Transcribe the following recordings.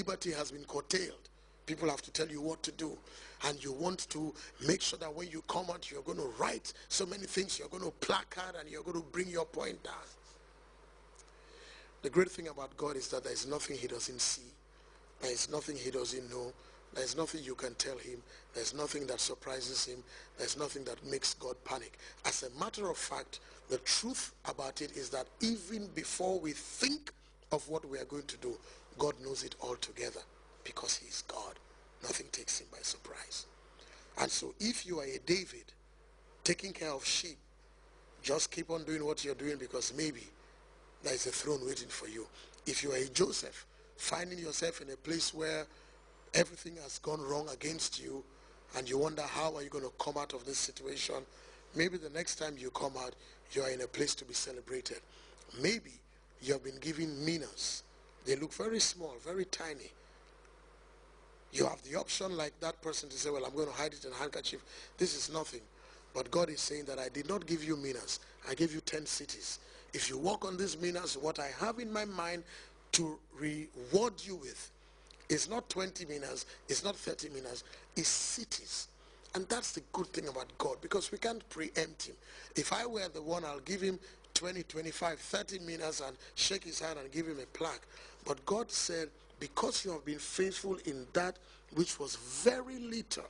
liberty has been curtailed. People have to tell you what to do. And you want to make sure that when you come out, you're going to write so many things, you're going to placard, and you're going to bring your point down. The great thing about God is that there is nothing he doesn't see. There is nothing he doesn't know. There is nothing you can tell him. There is nothing that surprises him. There is nothing that makes God panic. As a matter of fact, the truth about it is that even before we think of what we are going to do, God knows it all together, because he is God. Nothing takes him by surprise. And so if you are a David taking care of sheep, just keep on doing what you're doing, because maybe there is a throne waiting for you. If you are a Joseph finding yourself in a place where everything has gone wrong against you, and you wonder how are you going to come out of this situation, maybe the next time you come out, you are in a place to be celebrated. Maybe you have been given minas. They look very small, very tiny. You have the option, like that person, to say, well, I'm going to hide it in a handkerchief. This is nothing. But God is saying that I did not give you minas. I gave you 10 cities. If you walk on these minas, what I have in my mind to reward you with is not 20 minas, it's not 30 minas, it's cities. And that's the good thing about God, because we can't preempt him. If I were the one, I'll give him 20, 25, 30 minas and shake his hand and give him a plaque. But God said, because you have been faithful in that which was very little,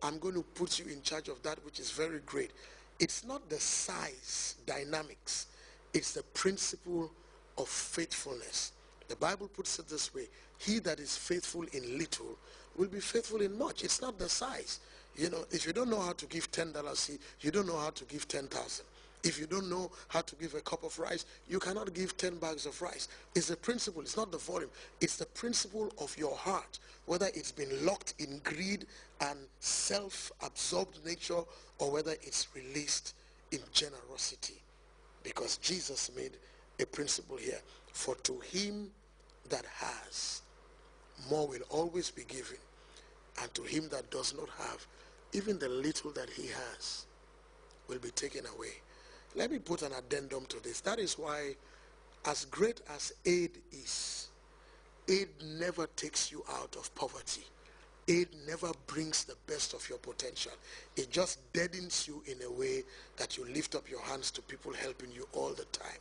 I'm going to put you in charge of that which is very great. It's not the size dynamics, it's the principle of faithfulness. The Bible puts it this way: he that is faithful in little will be faithful in much. It's not the size. You know, if you don't know how to give $10, you don't know how to give 10,000. If you don't know how to give a cup of rice, you cannot give 10 bags of rice. It's the principle, it's not the volume. It's the principle of your heart, whether it's been locked in greed and self-absorbed nature, or whether it's released in generosity. Because Jesus made a principle here: for to him that has, more will always be given, and to him that does not have, even the little that he has will be taken away. Let me put an addendum to this. That is why, as great as aid is, aid never takes you out of poverty. Aid never brings the best of your potential. It just deadens you in a way that you lift up your hands to people helping you all the time.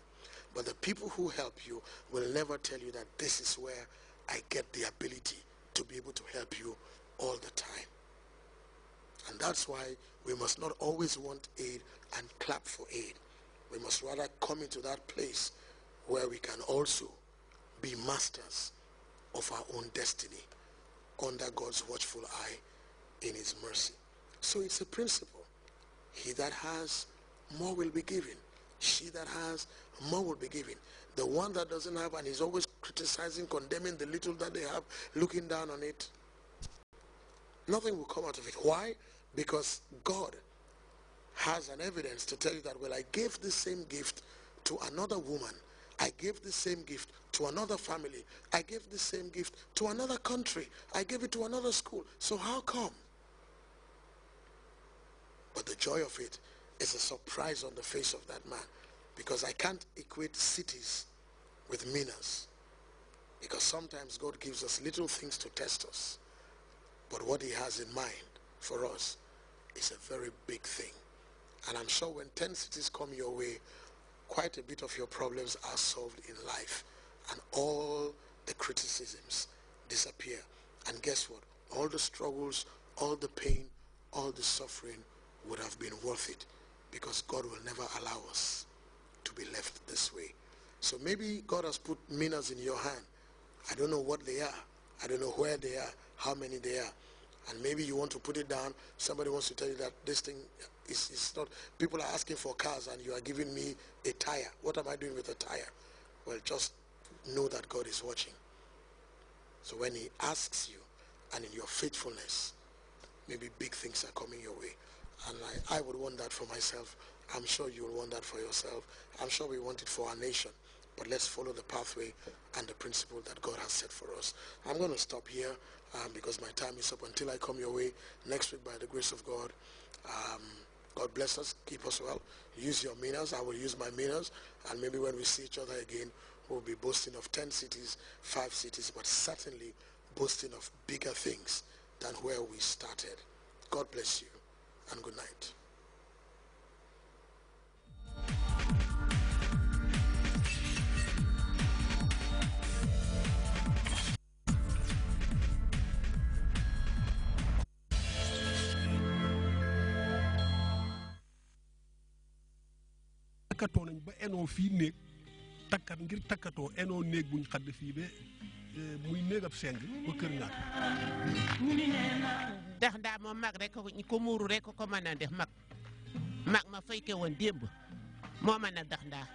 But the people who help you will never tell you that this is where I get the ability to be able to help you all the time. And that's why we must not always want aid and clap for aid. We must rather come into that place where we can also be masters of our own destiny under God's watchful eye in his mercy. So it's a principle. He that has, more will be given. She that has, more will be given. The one that doesn't have and is always criticizing, condemning the little that they have, looking down on it, nothing will come out of it. Why? Because God has an evidence to tell you that, well, I gave the same gift to another woman. I gave the same gift to another family. I gave the same gift to another country. I gave it to another school. So how come? But the joy of it is a surprise on the face of that man, because I can't equate cities with minas, because sometimes God gives us little things to test us, but what he has in mind for us is a very big thing. And I'm sure when 10 cities come your way, quite a bit of your problems are solved in life, and all the criticisms disappear. And guess what? All the struggles, all the pain, all the suffering would have been worth it, because God will never allow us to be left this way. So maybe God has put minas in your hand. I don't know what they are. I don't know where they are, how many they are. And maybe you want to put it down. Somebody wants to tell you that this thing is not. People are asking for cars and you are giving me a tire. What am I doing with a tire? Well, just know that God is watching. So when he asks you, and in your faithfulness, maybe big things are coming your way. And I would want that for myself. I'm sure you will want that for yourself. I'm sure we want it for our nation. But let's follow the pathway and the principle that God has set for us. I'm going to stop here because my time is up until I come your way next week by the grace of God. God bless us. Keep us well. Use your minas. I will use my minas. And maybe when we see each other again, will be boasting of 10 cities, 5 cities, but certainly boasting of bigger things than where we started. God bless you and good night. takkatoo nañ ba enoo fii néeg takkat ngir takkatoo enoo néeg buñ xadd fii ba muy néeg ab seng ba kër ngaat ndax ndaa moom mag rek ko muuru rek ko mën a def mag ma fekke woon démb moo mën a dax ndaa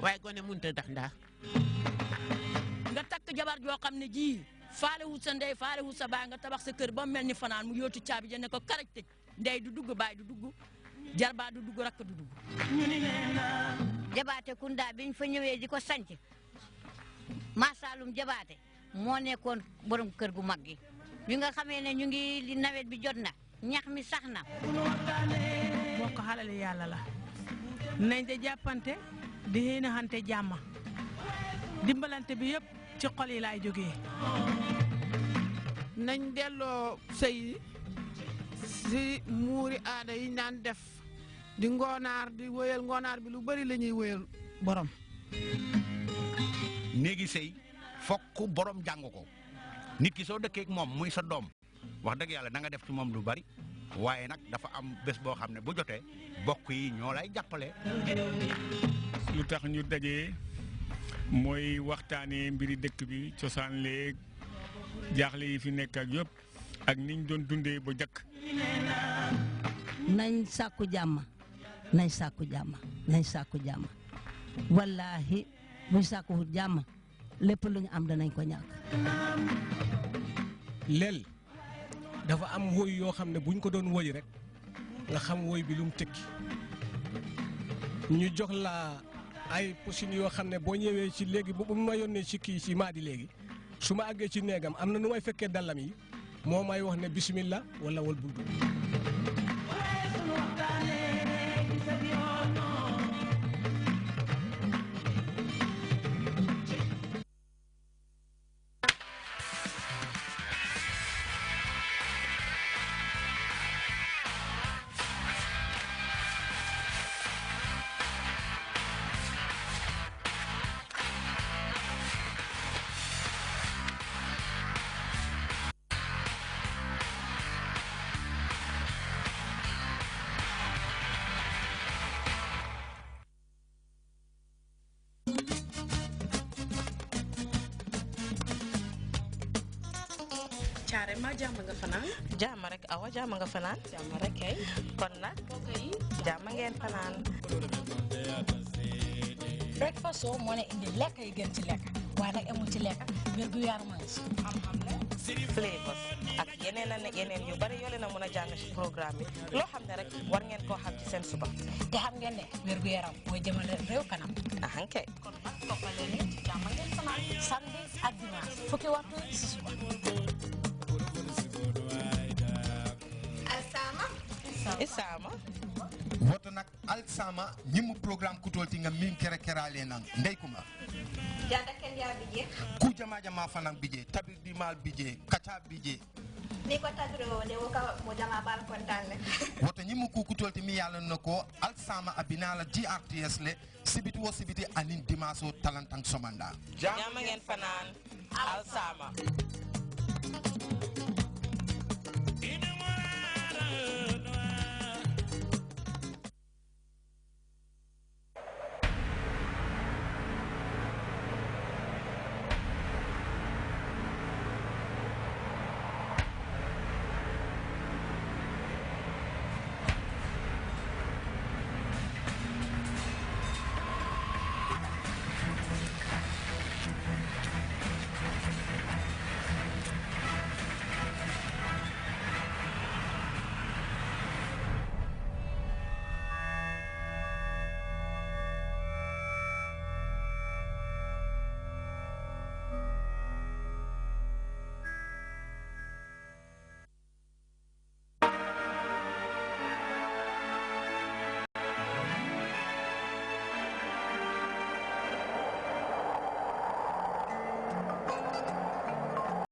waaye gone mënut a dax ndaa nga takk jabar joo xam ne ji faale wut sa ndey faale wut sa baay nga tabax sa kër ba mel ni fanaan mu yóotu caabi ja ne ko karaj tëj ndey du dugg baay du dugg jarbaa du dugg rakk du dugg jabaate kunda biñ fa ñëwee di ko sanc masalum jabaate moo nekkoon borom kër gu mag gi bi nga xamee ne ñu ngi li nawet bi jot na ñax mi sax na moo ko xalale yàlla la nañ de jàppante di xéenaxante jàmm dimbalante bi yëpp ci xol yi laay jógee nañ delloo sëy si muuri aada yi naan def di ngoonaar di wéyal ngoonaar bi lu bari la ñuy wéyal borom néegi sëy fokk borom jàng ko nit ki soo dëkkee ak moom muy sa doom wax dëgg yàlla da nga def ci moom lu bari waaye nag dafa am bés boo xam ne bu jotee bokk yi ñoo lay jàppale. lu tax ñu dajee mooy waxtaanee mbiri dëkk bi cosaan léeg jaaxle yi fi nekk ak yëpp ak niñ doon dundee ba jëkk nañ sàkku jàmm nañ sàkku jàmm nañ sàkku jàmm wallaahi buñ sàkku jàmm lépp lu ñu am danañ ko ñàkk. leel dafa am woy yoo xam ne buñ ko doon woy rek nga xam woy bi lu mu tekki ñu jox la ay posines yoo xam ne boo ñëwee ci léegi bu ma yónnee ci kii ci maadi léegi su ma àggee ci néegam am na nu may fekkee dallam yi moo may wax ne bismillah wala wal bul dugg caare ma jàmm nga fanaan jàmm rek awa jàmm nga fanaan jàmm rek kay kon nag jàmm ngeen fanaan breakfast soo moo ne indi lekk yi gën ci lekk waaye nag amul ci lekk wér gu yaram mooy si xam-xam la flavors ak yeneen ak yeneen yu bari yoo leen a mën a jàng ci programme bi loo xam ne rek war ngeen koo xam ci seen suba te xam ngeen ne wér gu yaram mooy jëmale réew kanam ahankay kon nag toppale ni ci jàmm ngeen fanaan samedi ak dimanche fukki waxtu si suba Isama woto nak alsama ñimu programme kutolti nga min kere kerale nan ndey kuma janda ken ya bije ku jama jama fanan bije tabir di mal bije kacha bije ni ko tagro de woka mo jama bal kontane woto ñimu ku kutolti mi yalla nako alsama abinala GRTS le sibiti wo sibiti anin dimaso talantang somanda jama ngeen fanaan alsama